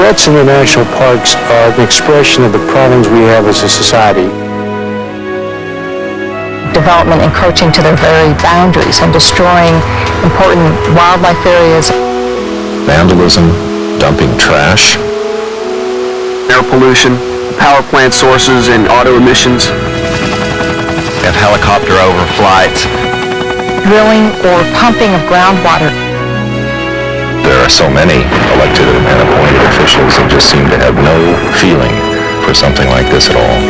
threats in the national parks are an expression of the problems we have as a society. Development encroaching to their very boundaries and destroying important wildlife areas. Vandalism, dumping trash. Air pollution, power plant sources and auto emissions. And helicopter overflights. Drilling or pumping of groundwater. There are so many elected and appointed officials that just seem to have no feeling for something like this at all.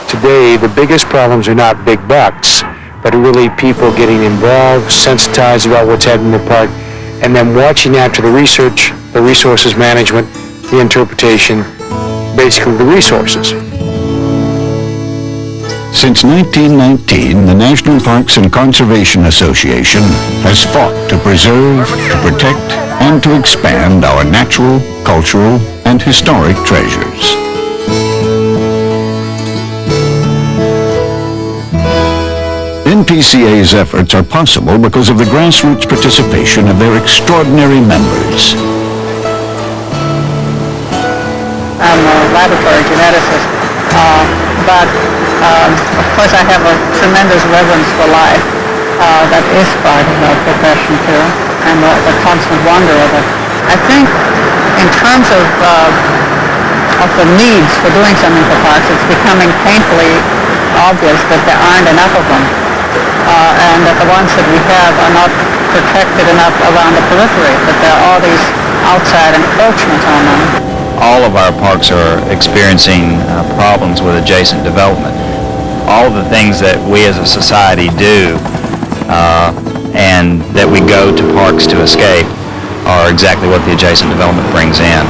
Today, the biggest problems are not big bucks, but really people getting involved, sensitized about what's happening in the park, and then watching after the research, the resources management, the interpretation, basically the resources. Since 1919, the National Parks and Conservation Association has fought to preserve, to protect, and to expand our natural, cultural, and historic treasures. NPCA's efforts are possible because of the grassroots participation of their extraordinary members. I'm a laboratory geneticist, but of course I have a tremendous reverence for life. That is part of our profession too, and the constant wonder of it. I think in terms of the needs for doing something for parks, it's becoming painfully obvious that there aren't enough of them. And that the ones that we have are not protected enough around the periphery, that there are all these outside encroachments on them. All of our parks are experiencing problems with adjacent development. All of the things that we as a society do and that we go to parks to escape are exactly what the adjacent development brings in.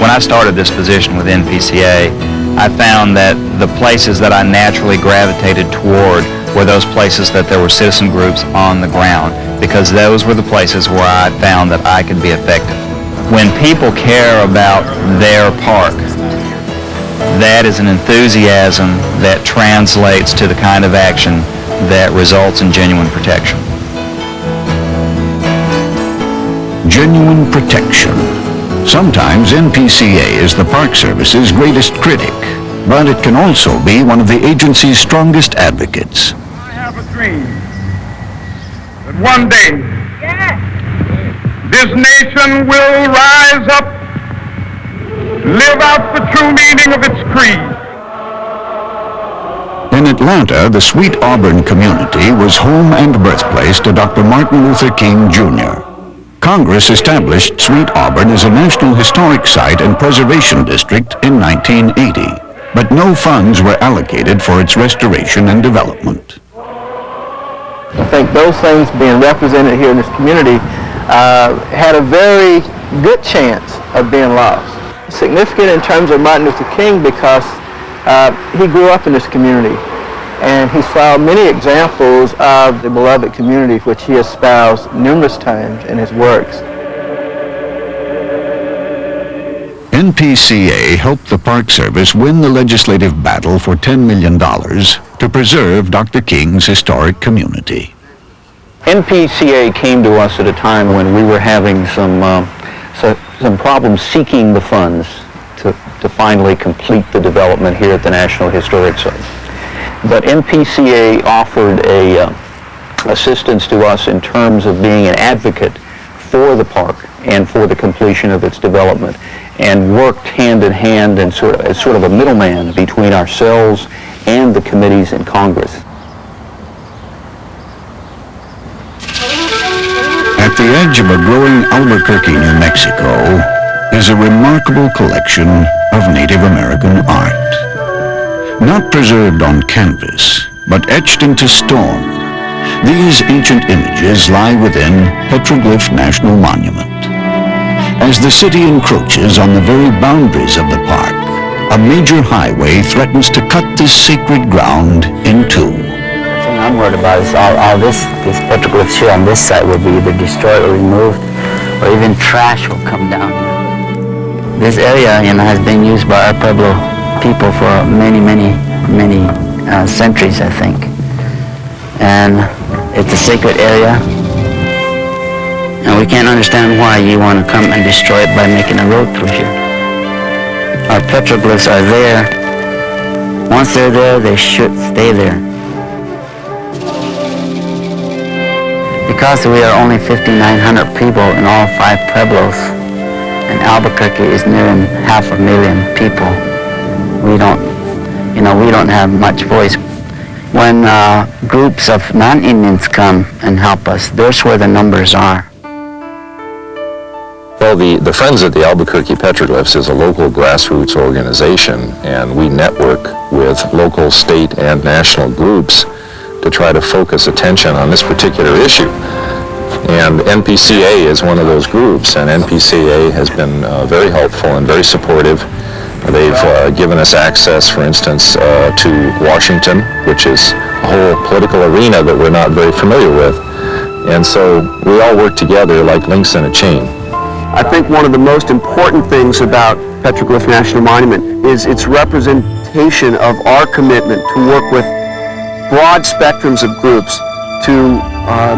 When I started this position with NPCA, I found that the places that I naturally gravitated toward were those places that there were citizen groups on the ground, because those were the places where I found that I could be effective. When people care about their park, that is an enthusiasm that translates to the kind of action that results in genuine protection. Genuine protection. Sometimes NPCA is the Park Service's greatest critic, but it can also be one of the agency's strongest advocates. I have a dream that one day this nation will rise up, live out the true meaning of its creed. In Atlanta, the Sweet Auburn community was home and birthplace to Dr. Martin Luther King, Jr. Congress established Sweet Auburn as a National Historic Site and Preservation District in 1980, but no funds were allocated for its restoration and development. I think those things being represented here in this community had a very good chance of being lost. Significant in terms of Martin Luther King because he grew up in this community and he saw many examples of the beloved community which he espoused numerous times in his works. NPCA helped the Park Service win the legislative battle for $10 million to preserve Dr. King's historic community. NPCA came to us at a time when we were having some problems seeking the funds to finally complete the development here at the National Historic Site. But NPCA offered assistance to us in terms of being an advocate for the park and for the completion of its development, and worked hand in hand and as sort of a middleman between ourselves and the committees in Congress. At the edge of a growing Albuquerque, New Mexico, is a remarkable collection of Native American art. Not preserved on canvas, but etched into stone, these ancient images lie within Petroglyph National Monument. As the city encroaches on the very boundaries of the park, a major highway threatens to cut this sacred ground in two. The thing I'm worried about is all these petroglyphs here on this site will be either destroyed or removed, or even trash will come down here. This area, has been used by our Pueblo people for many centuries, I think. And it's a sacred area, and we can't understand why you want to come and destroy it by making a road through here. Our petroglyphs are there. Once they're there, they should stay there. Because we are only 5,900 people in all 5 pueblos, and Albuquerque is nearing 500,000 people, we don't have much voice. When groups of non-Indians come and help us, there's where the numbers are. Well, the Friends of the Albuquerque Petroglyphs is a local grassroots organization, and we network with local, state, and national groups to try to focus attention on this particular issue. And NPCA is one of those groups, and NPCA has been very helpful and very supportive. They've given us access, for instance, to Washington, which is a whole political arena that we're not very familiar with. And so we all work together like links in a chain. I think one of the most important things about Petroglyph National Monument is its representation of our commitment to work with broad spectrums of groups, to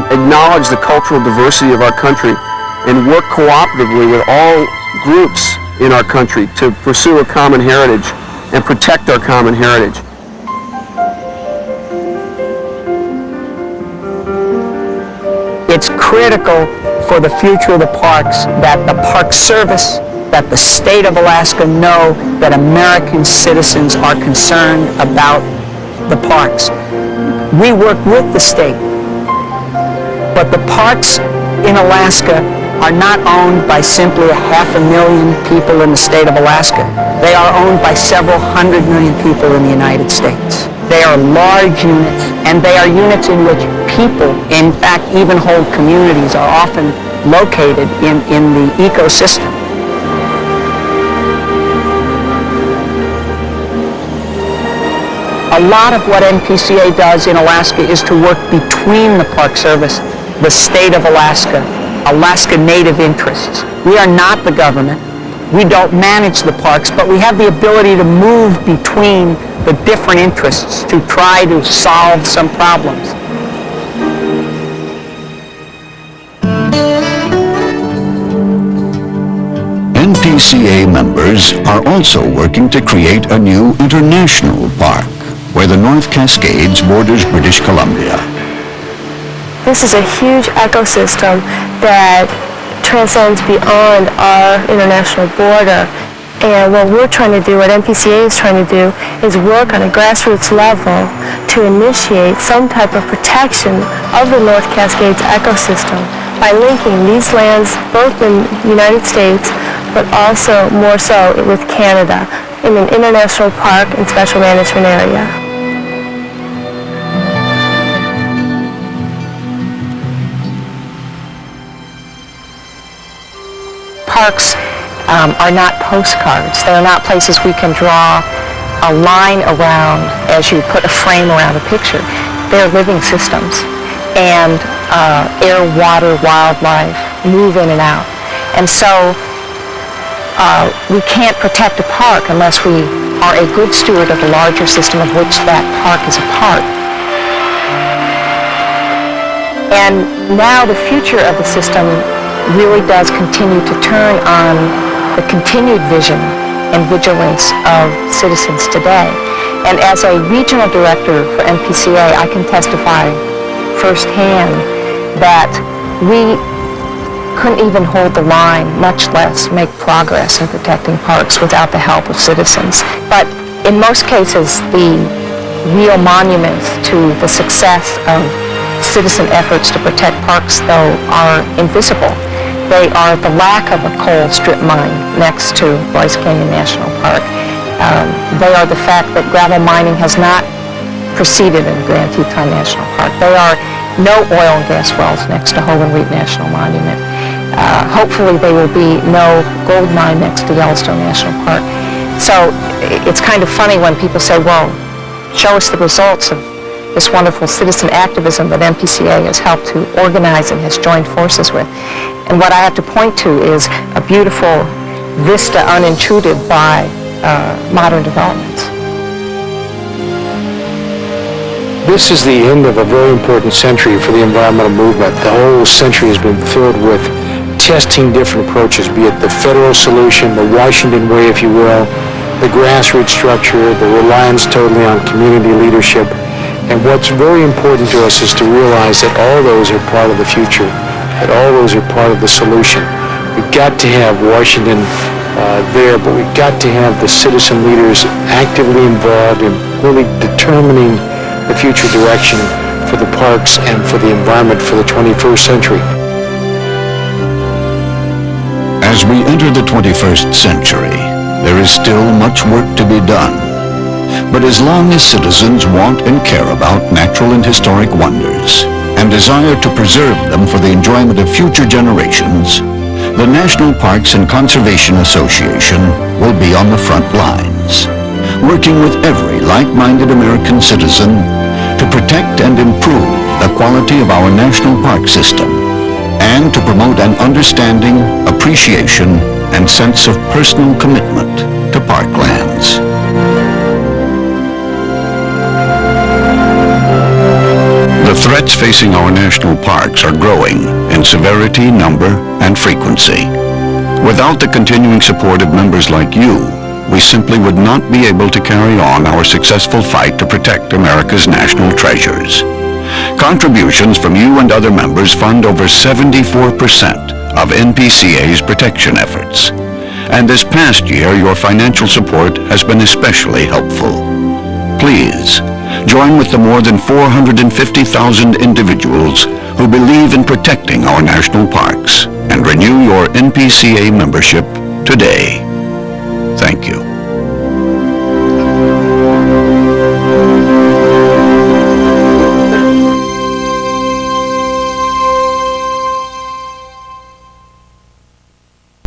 acknowledge the cultural diversity of our country and work cooperatively with all groups in our country to pursue a common heritage and protect our common heritage. It's critical for the future of the parks that the Park Service, that the state of Alaska know that American citizens are concerned about the parks. We work with the state, but the parks in Alaska are not owned by simply 500,000 people in the state of Alaska. They are owned by several 100 million people in the United States. They are large units, and they are units in which people, in fact, even whole communities, are often located in the ecosystem. A lot of what NPCA does in Alaska is to work between the Park Service, the state of Alaska, Alaska Native interests. We are not the government. We don't manage the parks, but we have the ability to move between the different interests to try to solve some problems. NPCA members are also working to create a new international park where the North Cascades borders British Columbia. This is a huge ecosystem that transcends beyond our international border. And what we're trying to do, what NPCA is trying to do, is work on a grassroots level to initiate some type of protection of the North Cascades ecosystem by linking these lands both in the United States, but also more so with Canada in an international park and special management area. Parks are not postcards. They're not places we can draw a line around as you put a frame around a picture. They're living systems, and air, water, wildlife move in and out. And so we can't protect a park unless we are a good steward of the larger system of which that park is a part. And now the future of the system really does continue to turn on the continued vision and vigilance of citizens today. And as a regional director for NPCA, I can testify firsthand that we couldn't even hold the line, much less make progress in protecting parks without the help of citizens. But in most cases, the real monuments to the success of citizen efforts to protect parks, though, are invisible. They are the lack of a coal strip mine next to Bryce Canyon National Park. They are the fact that gravel mining has not proceeded in Grand Teton National Park. There are no oil and gas wells next to Hogan Reed National Monument. Hopefully there will be no gold mine next to Yellowstone National Park. So it's kind of funny when people say, well, show us the results of this wonderful citizen activism that NPCA has helped to organize and has joined forces with. And what I have to point to is a beautiful vista unintruded by modern developments. This is the end of a very important century for the environmental movement. The whole century has been filled with testing different approaches, be it the federal solution, the Washington way, if you will, the grassroots structure, the reliance totally on community leadership. And what's very important to us is to realize that all those are part of the future, that all those are part of the solution. We've got to have Washington there, but we've got to have the citizen leaders actively involved in really determining the future direction for the parks and for the environment for the 21st century. As we enter the 21st century, there is still much work to be done. But as long as citizens want and care about natural and historic wonders and desire to preserve them for the enjoyment of future generations, the National Parks and Conservation Association will be on the front lines, working with every like-minded American citizen to protect and improve the quality of our national park system and to promote an understanding, appreciation, and sense of personal commitment to parklands. The threats facing our national parks are growing in severity, number, and frequency. Without the continuing support of members like you, we simply would not be able to carry on our successful fight to protect America's national treasures. Contributions from you and other members fund over 74% of NPCA's protection efforts. And this past year, your financial support has been especially helpful. Please, join with the more than 450,000 individuals who believe in protecting our national parks and renew your NPCA membership today.